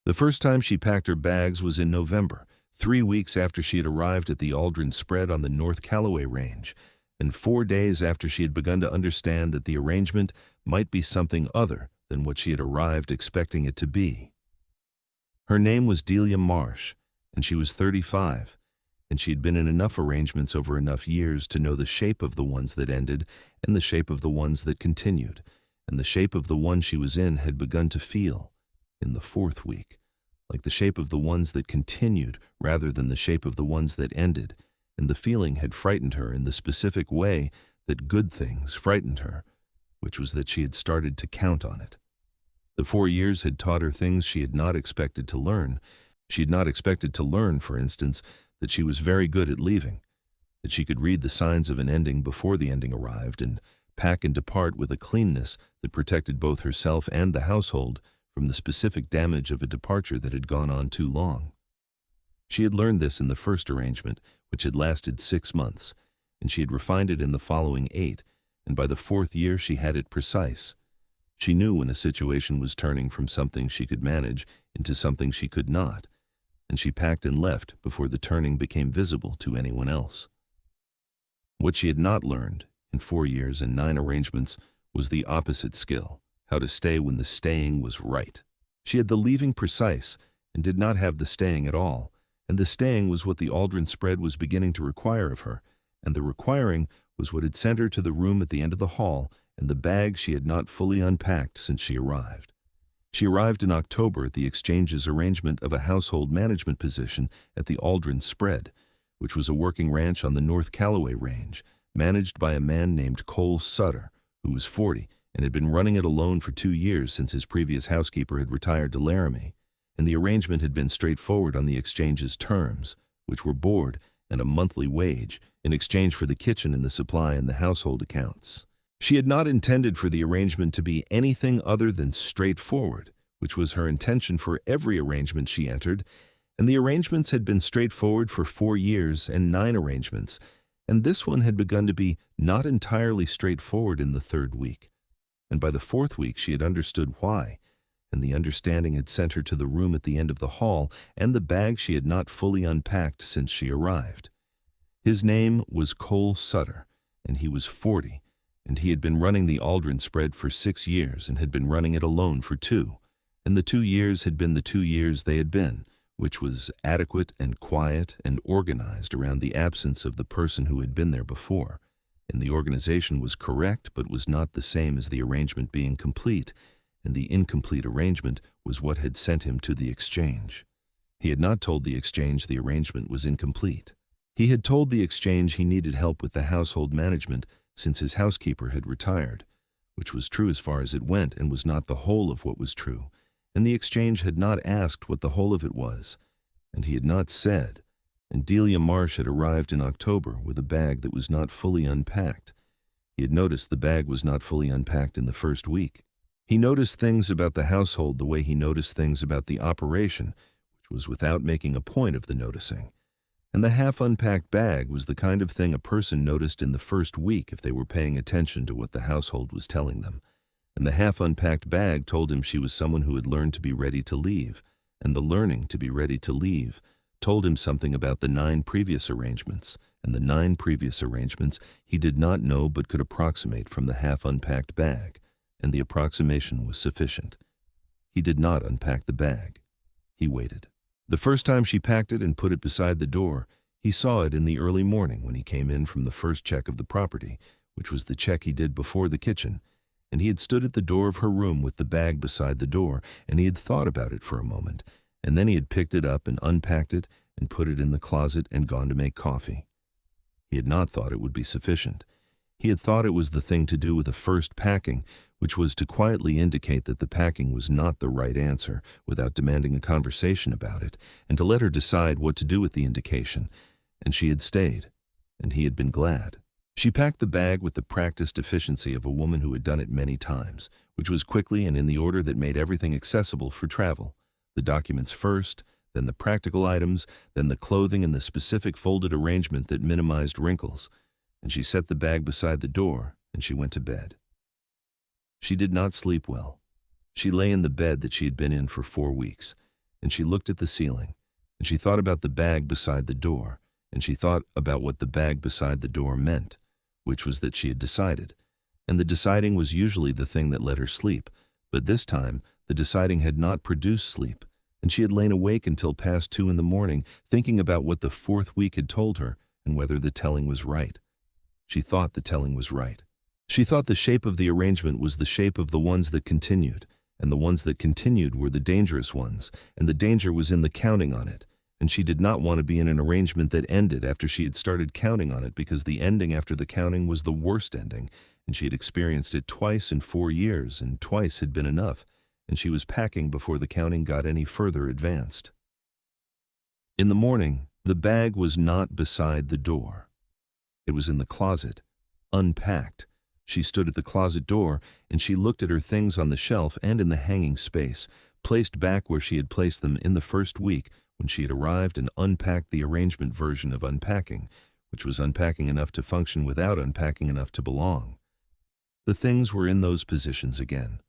The first time she packed her bags was in November, 3 weeks after she had arrived at the Aldrin spread on the North Callaway Range, and 4 days after she had begun to understand that the arrangement might be something other than what she had arrived expecting it to be. Her name was Delia Marsh, and she was 35, and she had been in enough arrangements over enough years to know the shape of the ones that ended and the shape of the ones that continued, and the shape of the one she was in had begun to feel, in the 4th week, like the shape of the ones that continued rather than the shape of the ones that ended, and the feeling had frightened her in the specific way that good things frightened her, which was that she had started to count on it. The 4 years had taught her things she had not expected to learn. She had not expected to learn, for instance, that she was very good at leaving, that she could read the signs of an ending before the ending arrived and pack and depart with a cleanness that protected both herself and the household from the specific damage of a departure that had gone on too long. She had learned this in the first arrangement, which had lasted 6 months, and she had refined it in the following 8, and by the 4th year she had it precise. She knew when a situation was turning from something she could manage into something she could not, and she packed and left before the turning became visible to anyone else. What she had not learned, in 4 years and 9 arrangements, was the opposite skill, how to stay when the staying was right. She had the leaving precise and did not have the staying at all, and the staying was what the Aldrin spread was beginning to require of her, and the requiring was what had sent her to the room at the end of the hall and the bag she had not fully unpacked since she arrived. She arrived in October at the exchange's arrangement of a household management position at the Aldrin spread, which was a working ranch on the North Callaway Range, managed by a man named Cole Sutter, who was 40 and had been running it alone for 2 years since his previous housekeeper had retired to Laramie, and the arrangement had been straightforward on the exchange's terms, which were board and a monthly wage in exchange for the kitchen and the supply and the household accounts. She had not intended for the arrangement to be anything other than straightforward, which was her intention for every arrangement she entered, and the arrangements had been straightforward for 4 years and 9 arrangements, and this one had begun to be not entirely straightforward in the 3rd week. And by the 4th week she had understood why, and the understanding had sent her to the room at the end of the hall and the bag she had not fully unpacked since she arrived. His name was Cole Sutter, and he was 40, and he had been running the Aldrin spread for 6 years and had been running it alone for 2, and the 2 years had been the 2 years they had been, which was adequate and quiet and organized around the absence of the person who had been there before. And the organization was correct but was not the same as the arrangement being complete, and the incomplete arrangement was what had sent him to the exchange. He had not told the exchange the arrangement was incomplete. He had told the exchange he needed help with the household management since his housekeeper had retired, which was true as far as it went and was not the whole of what was true, and the exchange had not asked what the whole of it was, and he had not said, and Delia Marsh had arrived in October with a bag that was not fully unpacked. He had noticed the bag was not fully unpacked in the 1st week. He noticed things about the household the way he noticed things about the operation, which was without making a point of the noticing. And the half-unpacked bag was the kind of thing a person noticed in the 1st week if they were paying attention to what the household was telling them. And the half-unpacked bag told him she was someone who had learned to be ready to leave, and the learning to be ready to leave told him something about the 9 previous arrangements, and the 9 previous arrangements he did not know but could approximate from the half-unpacked bag, and the approximation was sufficient. He did not unpack the bag. He waited. The first time she packed it and put it beside the door, he saw it in the early morning when he came in from the first check of the property, which was the check he did before the kitchen, and he had stood at the door of her room with the bag beside the door, and he had thought about it for a moment, and then he had picked it up and unpacked it and put it in the closet and gone to make coffee. He had not thought it would be sufficient. He had thought it was the thing to do with the first packing, which was to quietly indicate that the packing was not the right answer without demanding a conversation about it, and to let her decide what to do with the indication, and she had stayed, and he had been glad. She packed the bag with the practiced efficiency of a woman who had done it many times, which was quickly and in the order that made everything accessible for travel. The documents first, then the practical items, then the clothing and the specific folded arrangement that minimized wrinkles, and she set the bag beside the door, and she went to bed. She did not sleep well. She lay in the bed that she had been in for 4 weeks, and she looked at the ceiling, and she thought about the bag beside the door, and she thought about what the bag beside the door meant, which was that she had decided. And the deciding was usually the thing that let her sleep, but this time the deciding had not produced sleep, and she had lain awake until past 2 in the morning, thinking about what the 4th week had told her and whether the telling was right. She thought the telling was right. She thought the shape of the arrangement was the shape of the ones that continued, and the ones that continued were the dangerous ones, and the danger was in the counting on it, and she did not want to be in an arrangement that ended after she had started counting on it, because the ending after the counting was the worst ending, and she had experienced it twice in 4 years, and twice had been enough, and she was packing before the counting got any further advanced. In the morning, the bag was not beside the door. It was in the closet, unpacked. She stood at the closet door, and she looked at her things on the shelf and in the hanging space, placed back where she had placed them in the first week when she had arrived, and unpacked the arrangement version of unpacking, which was unpacking enough to function without unpacking enough to belong. The things were in those positions again.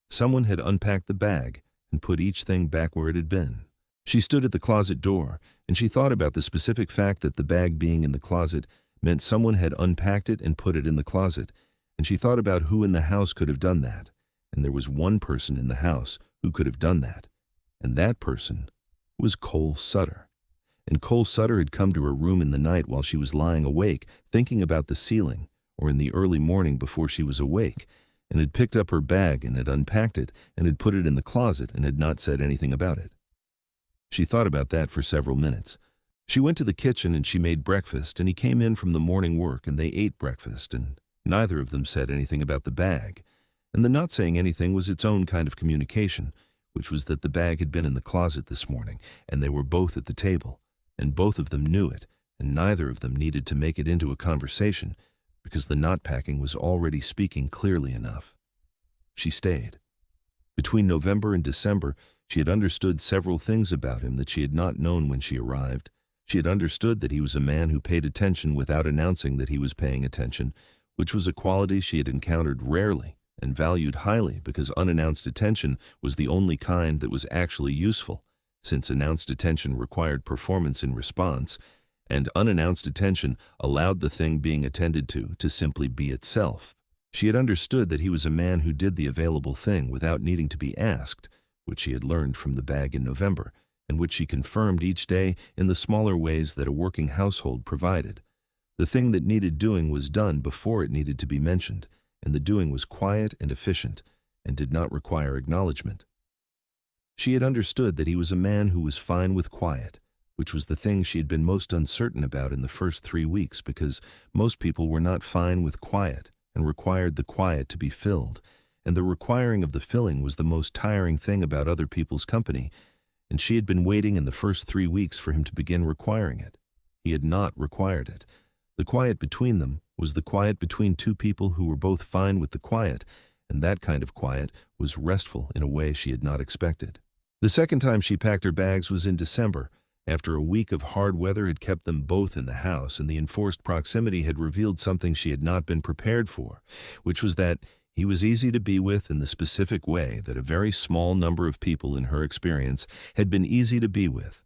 Someone had unpacked the bag and put each thing back where it had been. She stood at the closet door, and she thought about the specific fact that the bag being in the closet meant someone had unpacked it and put it in the closet, and she thought about who in the house could have done that, and there was one person in the house who could have done that, and that person was Cole Sutter. And Cole Sutter had come to her room in the night while she was lying awake, thinking about the ceiling, or in the early morning before she was awake, and had picked up her bag and had unpacked it and had put it in the closet and had not said anything about it. She thought about that for several minutes. She went to the kitchen and she made breakfast, and he came in from the morning work and they ate breakfast, and neither of them said anything about the bag. And the not saying anything was its own kind of communication, which was that the bag had been in the closet this morning, and they were both at the table, and both of them knew it, and neither of them needed to make it into a conversation, because the not packing was already speaking clearly enough. She stayed. Between November and December, she had understood several things about him that she had not known when she arrived. She had understood that he was a man who paid attention without announcing that he was paying attention, which was a quality she had encountered rarely and valued highly, because unannounced attention was the only kind that was actually useful, since announced attention required performance in response, and unannounced attention allowed the thing being attended to simply be itself. She had understood that he was a man who did the available thing without needing to be asked, which she had learned from the bag in November, and which she confirmed each day in the smaller ways that a working household provided. The thing that needed doing was done before it needed to be mentioned, and the doing was quiet and efficient, and did not require acknowledgement. She had understood that he was a man who was fine with quiet, which was the thing she had been most uncertain about in the first 3 weeks, because most people were not fine with quiet and required the quiet to be filled, and the requiring of the filling was the most tiring thing about other people's company, and she had been waiting in the first 3 weeks for him to begin requiring it. He had not required it. The quiet between them was the quiet between two people who were both fine with the quiet, and that kind of quiet was restful in a way she had not expected. The second time she packed her bags was in December, after a week of hard weather had kept them both in the house, and the enforced proximity had revealed something she had not been prepared for, which was that he was easy to be with in the specific way that a very small number of people in her experience had been easy to be with,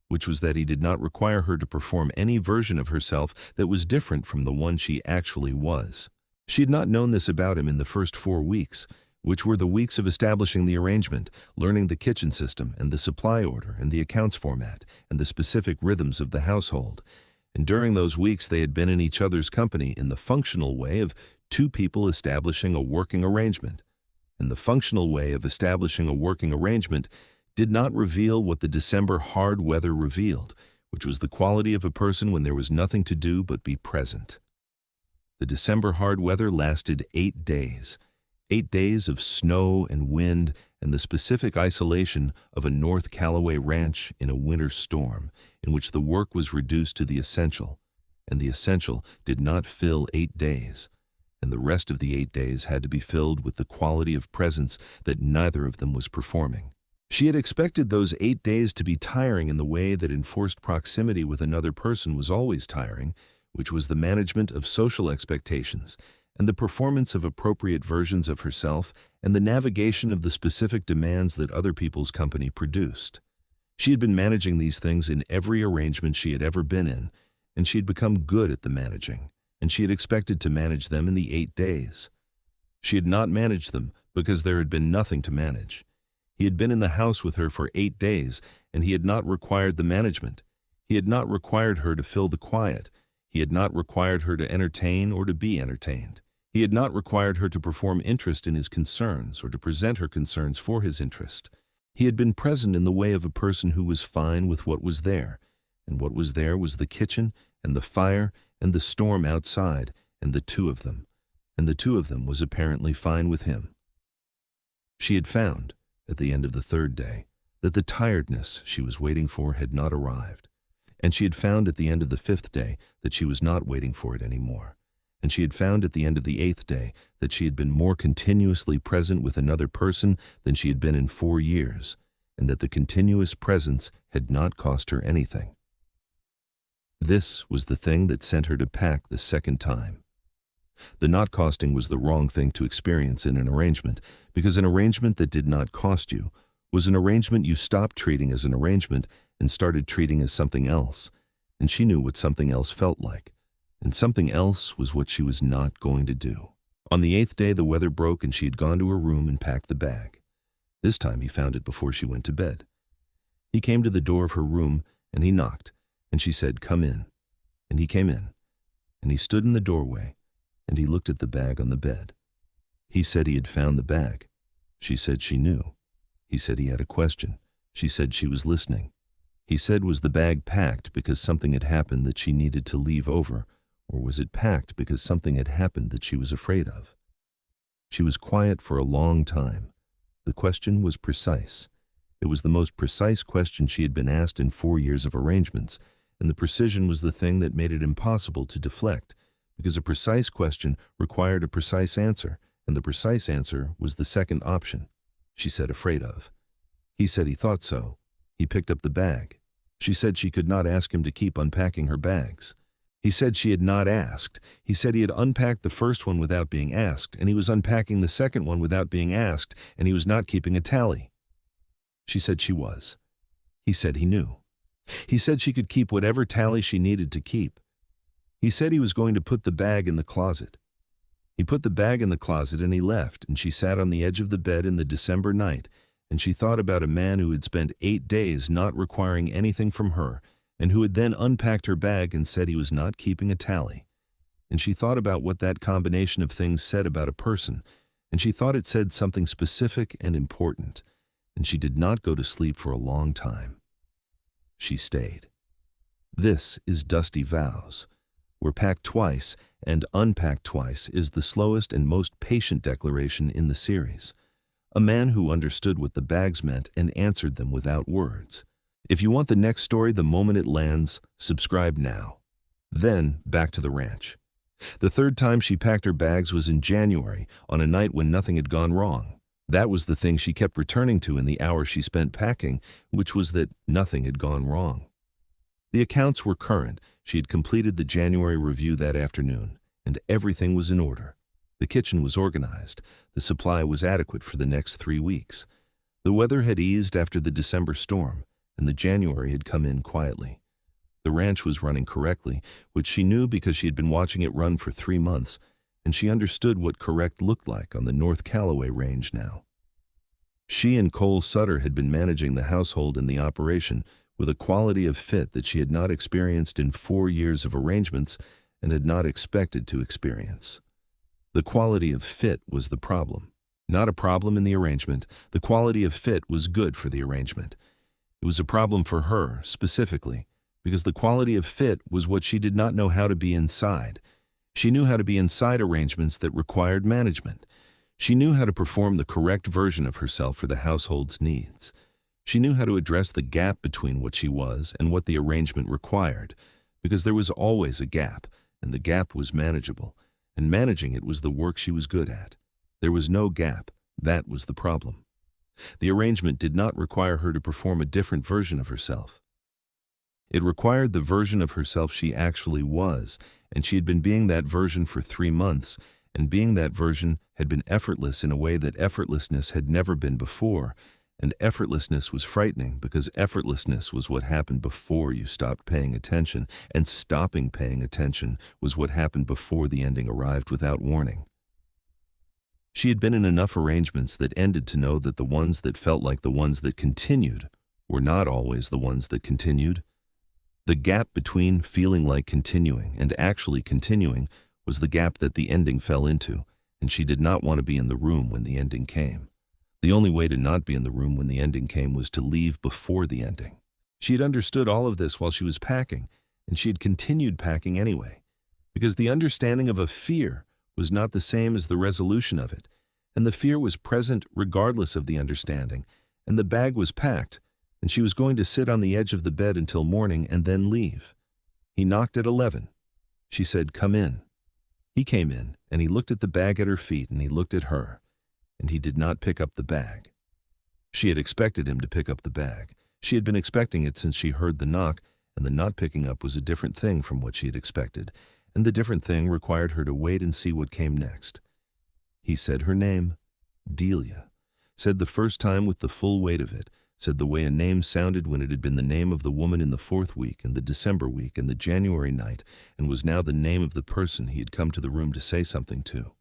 which was that he did not require her to perform any version of herself that was different from the one she actually was. She had not known this about him in the first 4 weeks, which were the weeks of establishing the arrangement, learning the kitchen system and the supply order and the accounts format and the specific rhythms of the household. And during those weeks they had been in each other's company in the functional way of two people establishing a working arrangement. And the functional way of establishing a working arrangement did not reveal what the December hard weather revealed, which was the quality of a person when there was nothing to do but be present. The December hard weather lasted 8 days. 8 days of snow and wind and the specific isolation of a North Callaway ranch in a winter storm, in which the work was reduced to the essential, and the essential did not fill 8 days, and the rest of the 8 days had to be filled with the quality of presence that neither of them was performing. She had expected those 8 days to be tiring in the way that enforced proximity with another person was always tiring, which was the management of social expectations, and the performance of appropriate versions of herself, and the navigation of the specific demands that other people's company produced. She had been managing these things in every arrangement she had ever been in, and she had become good at the managing, and she had expected to manage them in the 8 days. She had not managed them because there had been nothing to manage. He had been in the house with her for 8 days, and he had not required the management. He had not required her to fill the quiet. He had not required her to entertain or to be entertained. He had not required her to perform interest in his concerns or to present her concerns for his interest. He had been present in the way of a person who was fine with what was there, and what was there was the kitchen and the fire and the storm outside and the two of them, and the two of them was apparently fine with him. She had found, at the end of the 3rd day, that the tiredness she was waiting for had not arrived, and she had found at the end of the 5th day that she was not waiting for it anymore. And she had found at the end of the 8th day that she had been more continuously present with another person than she had been in 4 years, and that the continuous presence had not cost her anything. This was the thing that sent her to pack the 2nd time. The not costing was the wrong thing to experience in an arrangement, because an arrangement that did not cost you was an arrangement you stopped treating as an arrangement and started treating as something else, and she knew what something else felt like. And something else was what she was not going to do. On the 8th day, the weather broke and she had gone to her room and packed the bag. This time he found it before she went to bed. He came to the door of her room and he knocked, and she said, "Come in." And he came in, and he stood in the doorway, and he looked at the bag on the bed. He said he had found the bag. She said she knew. He said he had a question. She said she was listening. He said, was the bag packed because something had happened that she needed to leave over, or was it packed because something had happened that she was afraid of? She was quiet for a long time. The question was precise. It was the most precise question she had been asked in 4 years of arrangements, and the precision was the thing that made it impossible to deflect, because a precise question required a precise answer, and the precise answer was the second option. She said afraid of. He said he thought so. He picked up the bag. She said she could not ask him to keep unpacking her bags. He said she had not asked. He said he had unpacked the first one without being asked, and he was unpacking the second one without being asked, and he was not keeping a tally. She said she was. He said he knew. He said she could keep whatever tally she needed to keep. He said he was going to put the bag in the closet. He put the bag in the closet and he left, and she sat on the edge of the bed in the December night, and she thought about a man who had spent 8 days not requiring anything from her, and who had then unpacked her bag and said he was not keeping a tally. And she thought about what that combination of things said about a person, and she thought it said something specific and important, and she did not go to sleep for a long time. She stayed. This is Dusty Vows, where packed twice and unpacked twice is the slowest and most patient declaration in the series. A man who understood what the bags meant and answered them without words. If you want the next story the moment it lands, subscribe now. Then, back to the ranch. The 3rd time she packed her bags was in January, on a night when nothing had gone wrong. That was the thing she kept returning to in the hour she spent packing, which was that nothing had gone wrong. The accounts were current. She had completed the January review that afternoon, and everything was in order. The kitchen was organized. The supply was adequate for the next 3 weeks. The weather had eased after the December storm, and the January had come in quietly. The ranch was running correctly, which she knew because she had been watching it run for 3 months, and she understood what correct looked like on the North Callaway range now. She and Cole Sutter had been managing the household and the operation with a quality of fit that she had not experienced in 4 years of arrangements and had not expected to experience. The quality of fit was the problem. Not a problem in the arrangement. The quality of fit was good for the arrangement. It was a problem for her, specifically, because the quality of fit was what she did not know how to be inside. She knew how to be inside arrangements that required management. She knew how to perform the correct version of herself for the household's needs. She knew how to address the gap between what she was and what the arrangement required, because there was always a gap, and the gap was manageable, and managing it was the work she was good at. There was no gap. That was the problem. The arrangement did not require her to perform a different version of herself. It required the version of herself she actually was, and she had been being that version for 3 months, and being that version had been effortless in a way that effortlessness had never been before, And effortlessness was frightening because effortlessness was what happened before you stopped paying attention, and stopping paying attention was what happened before the ending arrived without warning. She had been in enough arrangements that ended to know that the ones that felt like the ones that continued were not always the ones that continued. The gap between feeling like continuing and actually continuing was the gap that the ending fell into, and she did not want to be in the room when the ending came. The only way to not be in the room when the ending came was to leave before the ending. She had understood all of this while she was packing, and she had continued packing anyway, because the understanding of a fear was not the same as the resolution of it, and the fear was present regardless of the understanding, and the bag was packed, and she was going to sit on the edge of the bed until morning and then leave. He knocked at 11. She said, "Come in." He came in, and he looked at the bag at her feet, and he looked at her, and he did not pick up the bag. She had expected him to pick up the bag. She had been expecting it since she heard the knock, and the not picking up was a different thing from what she had expected, and the different thing required her to wait and see what came next. He said her name, Delia, said the first time with the full weight of it, said the way a name sounded when it had been the name of the woman in the 4th week and the December week and the January night, and was now the name of the person he had come to the room to say something to.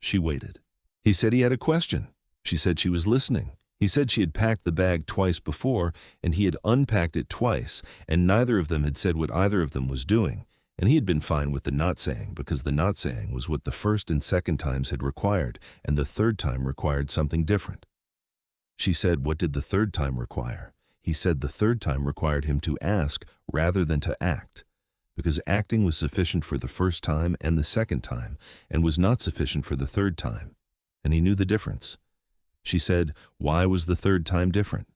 She waited. He said he had a question. She said she was listening. He said she had packed the bag twice before, and he had unpacked it twice, and neither of them had said what either of them was doing, and he had been fine with the not saying, because the not saying was what the first and second times had required, and the third time required something different. She said, what did the third time require? He said the third time required him to ask rather than to act, because acting was sufficient for the first time and the second time, and was not sufficient for the third time, and he knew the difference. She said, why was the third time different?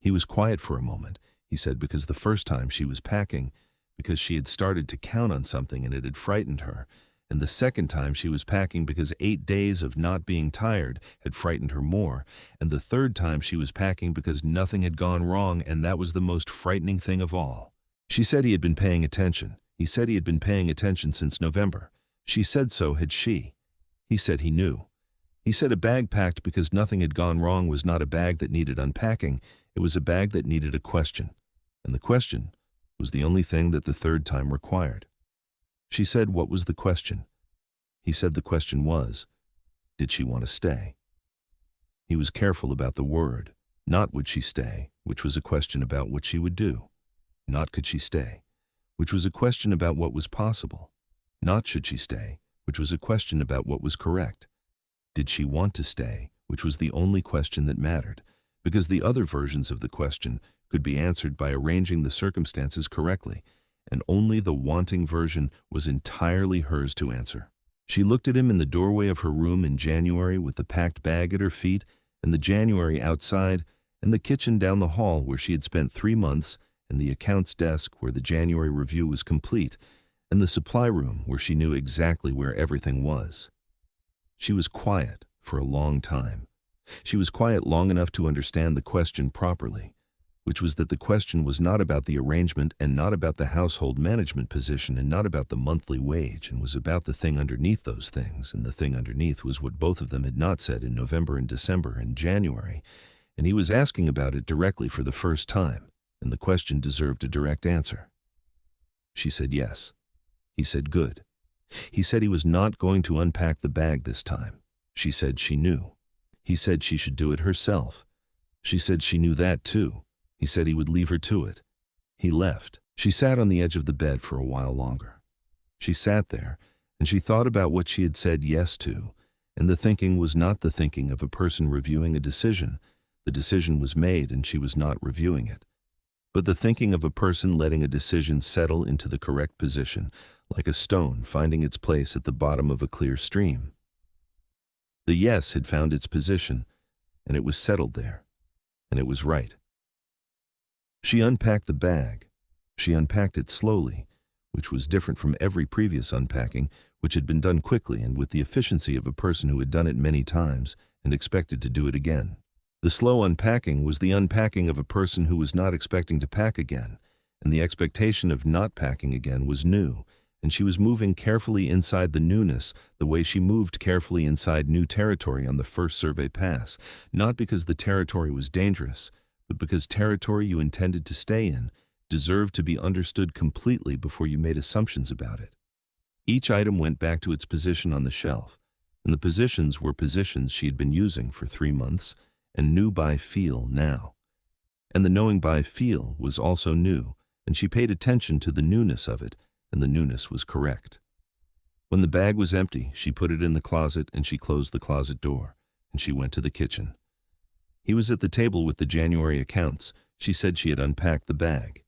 He was quiet for a moment. He said because the first time she was packing, because she had started to count on something and it had frightened her, and the second time she was packing because 8 days of not being tired had frightened her more, and the third time she was packing because nothing had gone wrong, and that was the most frightening thing of all. She said he had been paying attention. He said he had been paying attention since November. She said so had she. He said he knew. He said a bag packed because nothing had gone wrong was not a bag that needed unpacking, it was a bag that needed a question, and the question was the only thing that the third time required. She said, what was the question? He said the question was, did she want to stay? He was careful about the word, not would she stay, which was a question about what she would do, not could she stay, which was a question about what was possible, not should she stay, which was a question about what was correct. Did she want to stay, which was the only question that mattered, because the other versions of the question could be answered by arranging the circumstances correctly, and only the wanting version was entirely hers to answer. She looked at him in the doorway of her room in January with the packed bag at her feet, and the January outside, and the kitchen down the hall where she had spent 3 months, and the accounts desk where the January review was complete, and the supply room where she knew exactly where everything was. She was quiet for a long time. She was quiet long enough to understand the question properly, which was that the question was not about the arrangement and not about the household management position and not about the monthly wage, and was about the thing underneath those things, and the thing underneath was what both of them had not said in November and December and January, and he was asking about it directly for the first time, and the question deserved a direct answer. She said yes. He said good. He said he was not going to unpack the bag this time. She said she knew. He said she should do it herself. She said she knew that too. He said he would leave her to it. He left. She sat on the edge of the bed for a while longer. She sat there, and she thought about what she had said yes to, and the thinking was not the thinking of a person reviewing a decision. The decision was made and she was not reviewing it, but the thinking of a person letting a decision settle into the correct position, like a stone finding its place at the bottom of a clear stream. The yes had found its position, and it was settled there, and it was right. She unpacked the bag. She unpacked it slowly, which was different from every previous unpacking, which had been done quickly and with the efficiency of a person who had done it many times and expected to do it again. The slow unpacking was the unpacking of a person who was not expecting to pack again, and the expectation of not packing again was new, and she was moving carefully inside the newness the way she moved carefully inside new territory on the first survey pass, not because the territory was dangerous, but because territory you intended to stay in deserved to be understood completely before you made assumptions about it. Each item went back to its position on the shelf, and the positions were positions she had been using for 3 months and knew by feel now. And the knowing by feel was also new, and she paid attention to the newness of it, and the newness was correct. When the bag was empty, she put it in the closet and she closed the closet door, and she went to the kitchen. He was at the table with the January accounts. She said she had unpacked the bag.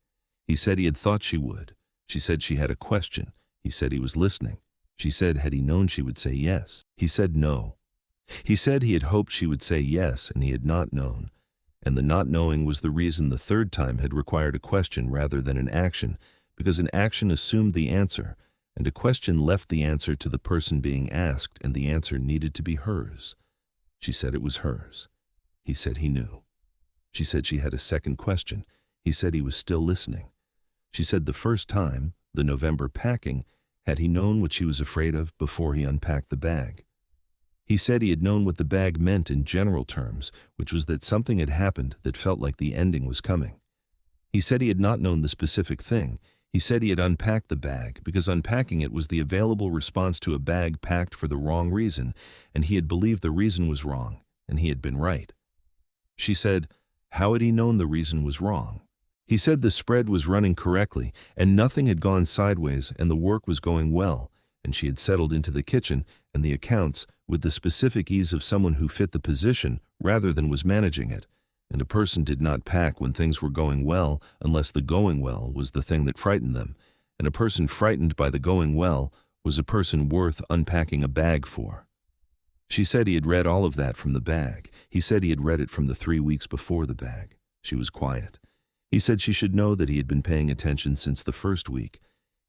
He said he had thought she would. She said she had a question. He said he was listening. She said had he known she would say yes. He said no. He said he had hoped she would say yes, and he had not known. And the not knowing was the reason the third time had required a question rather than an action, because an action assumed the answer, and a question left the answer to the person being asked, and the answer needed to be hers. She said it was hers. He said he knew. She said she had a second question. He said he was still listening. She said the first time, the November packing, had he known what she was afraid of before he unpacked the bag. He said he had known what the bag meant in general terms, which was that something had happened that felt like the ending was coming. He said he had not known the specific thing. He said he had unpacked the bag because unpacking it was the available response to a bag packed for the wrong reason, and he had believed the reason was wrong, and he had been right. She said, how had he known the reason was wrong? He said the spread was running correctly, and nothing had gone sideways, and the work was going well, and she had settled into the kitchen and the accounts with the specific ease of someone who fit the position rather than was managing it. And a person did not pack when things were going well unless the going well was the thing that frightened them, and a person frightened by the going well was a person worth unpacking a bag for. She said he had read all of that from the bag. He said he had read it from the 3 weeks before the bag. She was quiet. He said she should know that he had been paying attention since the first week.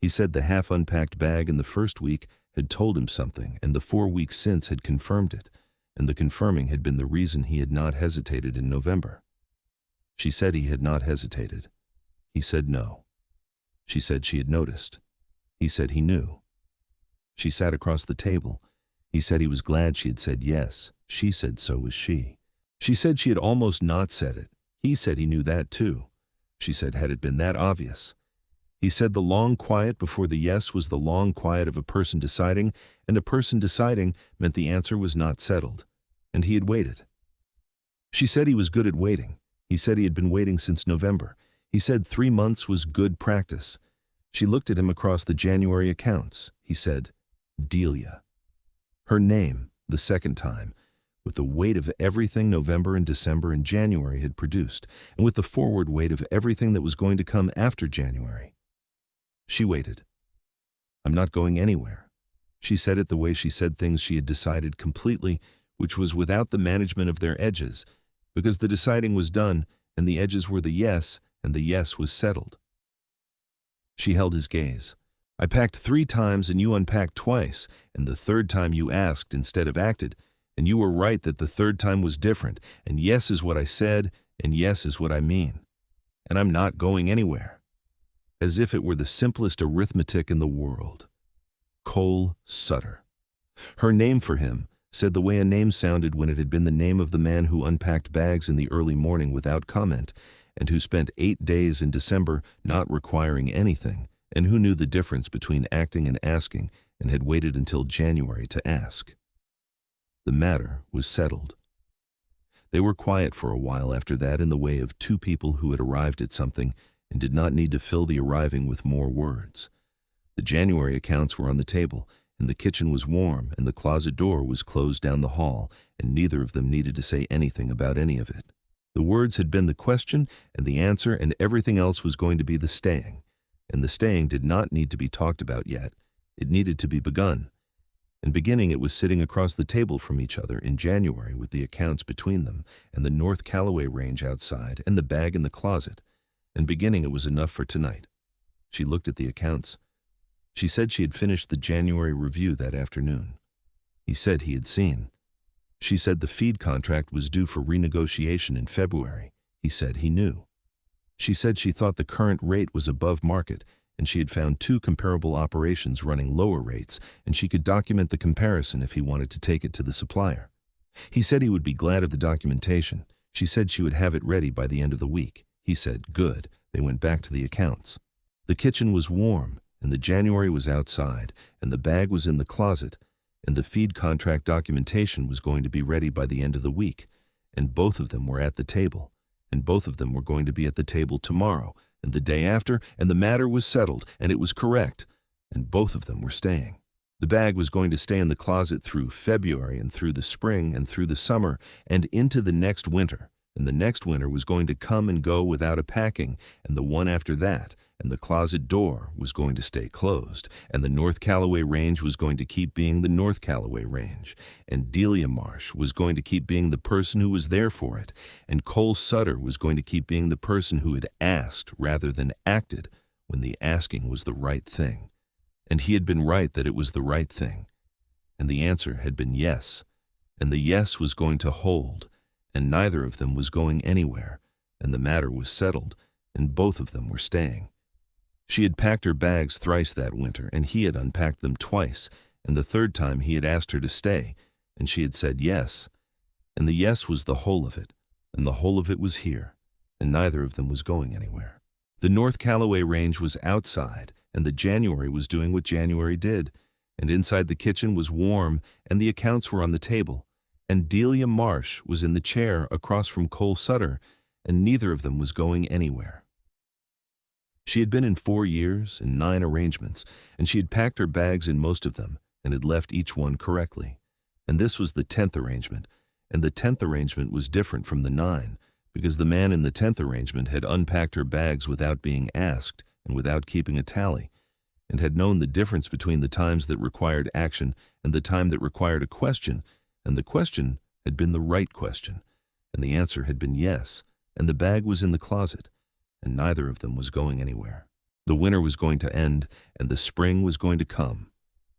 He said the half-unpacked bag in the first week had told him something, and the 4 weeks since had confirmed it, and the confirming had been the reason he had not hesitated in November. She said he had not hesitated. He said no. She said she had noticed. He said he knew. She sat across the table. He said he was glad she had said yes. She said so was she. She said she had almost not said it. He said he knew that too. She said had it been that obvious. He said the long quiet before the yes was the long quiet of a person deciding, and a person deciding meant the answer was not settled, and he had waited. She said he was good at waiting. He said he had been waiting since November. He said 3 months was good practice. She looked at him across the January accounts. He said, Delia. Her name, the second time, with the weight of everything November and December and January had produced, and with the forward weight of everything that was going to come after January. She waited. I'm not going anywhere. She said it the way she said things she had decided completely, which was without the management of their edges, because the deciding was done, and the edges were the yes, and the yes was settled. She held his gaze. I packed 3 times and you unpacked twice, and the third time you asked instead of acted, and you were right that the third time was different, and yes is what I said, and yes is what I mean. And I'm not going anywhere. As if it were the simplest arithmetic in the world. Cole Sutter. Her name for him said the way a name sounded when it had been the name of the man who unpacked bags in the early morning without comment, and who spent 8 days in December not requiring anything, and who knew the difference between acting and asking, and had waited until January to ask. The matter was settled. They were quiet for a while after that in the way of 2 people who had arrived at something and did not need to fill the arriving with more words. The January accounts were on the table, and the kitchen was warm, and the closet door was closed down the hall, and neither of them needed to say anything about any of it. The words had been the question and the answer, and everything else was going to be the staying. And the staying did not need to be talked about yet. It needed to be begun. And beginning it was sitting across the table from each other in January with the accounts between them, and the North Callaway range outside, and the bag in the closet. And beginning it was enough for tonight. She looked at the accounts. She said she had finished the January review that afternoon. He said he had seen. She said the feed contract was due for renegotiation in February. He said he knew. She said she thought the current rate was above market, and she had found 2 comparable operations running lower rates, and she could document the comparison if he wanted to take it to the supplier. He said he would be glad of the documentation. She said she would have it ready by the end of the week. He said, good. They went back to the accounts. The kitchen was warm, and the January was outside, and the bag was in the closet, and the feed contract documentation was going to be ready by the end of the week, and both of them were at the table, and both of them were going to be at the table tomorrow, and the day after, and the matter was settled, and it was correct, and both of them were staying. The bag was going to stay in the closet through February and through the spring and through the summer and into the next winter, and the next winter was going to come and go without a packing, and the one after that, and the closet door was going to stay closed, and the North Callaway Range was going to keep being the North Callaway Range, and Delia Marsh was going to keep being the person who was there for it, and Cole Sutter was going to keep being the person who had asked rather than acted when the asking was the right thing. And he had been right that it was the right thing, and the answer had been yes, and the yes was going to hold, and neither of them was going anywhere, and the matter was settled, and both of them were staying. She had packed her bags thrice that winter, and he had unpacked them twice, and the third time he had asked her to stay, and she had said yes, and the yes was the whole of it, and the whole of it was here, and neither of them was going anywhere. The North Callaway Range was outside, and the January was doing what January did, and inside the kitchen was warm, and the accounts were on the table, and Delia Marsh was in the chair across from Cole Sutter, and neither of them was going anywhere. She had been in 4 years and 9 arrangements, and she had packed her bags in most of them, and had left each one correctly. And this was the 10th arrangement, and the 10th arrangement was different from the 9, because the man in the 10th arrangement had unpacked her bags without being asked and without keeping a tally, and had known the difference between the times that required action and the time that required a question, and the question had been the right question, and the answer had been yes, and the bag was in the closet, and neither of them was going anywhere. The winter was going to end, and the spring was going to come,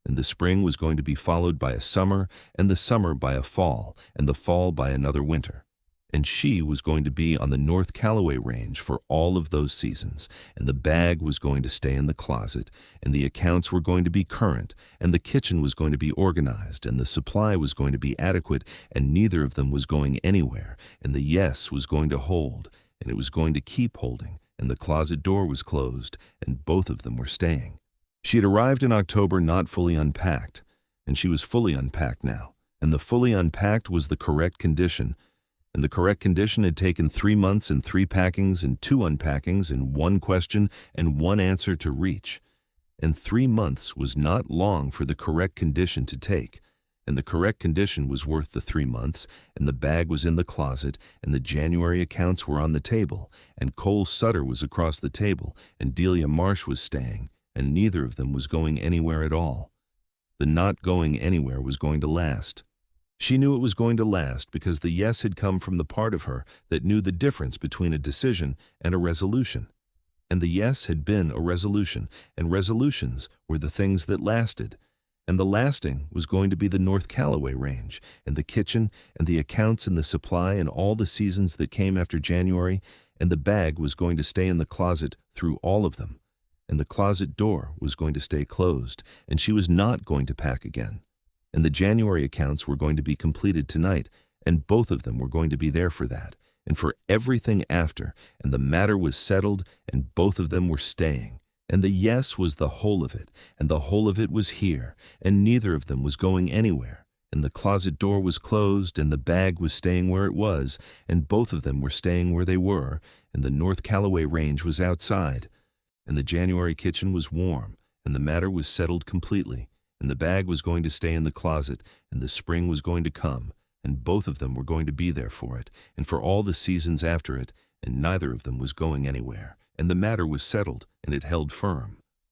and the spring was going to be followed by a summer, and the summer by a fall, and the fall by another winter. And she was going to be on the North Callaway Range for all of those seasons, and the bag was going to stay in the closet, and the accounts were going to be current, and the kitchen was going to be organized, and the supply was going to be adequate, and neither of them was going anywhere, and the yes was going to hold, and it was going to keep holding, and the closet door was closed, and both of them were staying. She had arrived in October not fully unpacked, and she was fully unpacked now, and the fully unpacked was the correct condition, and the correct condition had taken 3 months and 3 packings and 2 unpackings and 1 question and 1 answer to reach. And 3 months was not long for the correct condition to take, and the correct condition was worth the 3 months, and the bag was in the closet, and the January accounts were on the table, and Cole Sutter was across the table, and Delia Marsh was staying, and neither of them was going anywhere at all. The not going anywhere was going to last. She knew it was going to last because the yes had come from the part of her that knew the difference between a decision and a resolution. And the yes had been a resolution, and resolutions were the things that lasted. And the lasting was going to be the North Callaway Range, and the kitchen, and the accounts and the supply and all the seasons that came after January, and the bag was going to stay in the closet through all of them. And the closet door was going to stay closed, and she was not going to pack again. And the January accounts were going to be completed tonight, and both of them were going to be there for that, and for everything after, and the matter was settled, and both of them were staying. And the yes was the whole of it, and the whole of it was here, and neither of them was going anywhere. And the closet door was closed, and the bag was staying where it was, and both of them were staying where they were, and the North Callaway Range was outside. And the January kitchen was warm, and the matter was settled completely. And the bag was going to stay in the closet, and the spring was going to come, and both of them were going to be there for it, and for all the seasons after it, and neither of them was going anywhere, and the matter was settled, and it held firm.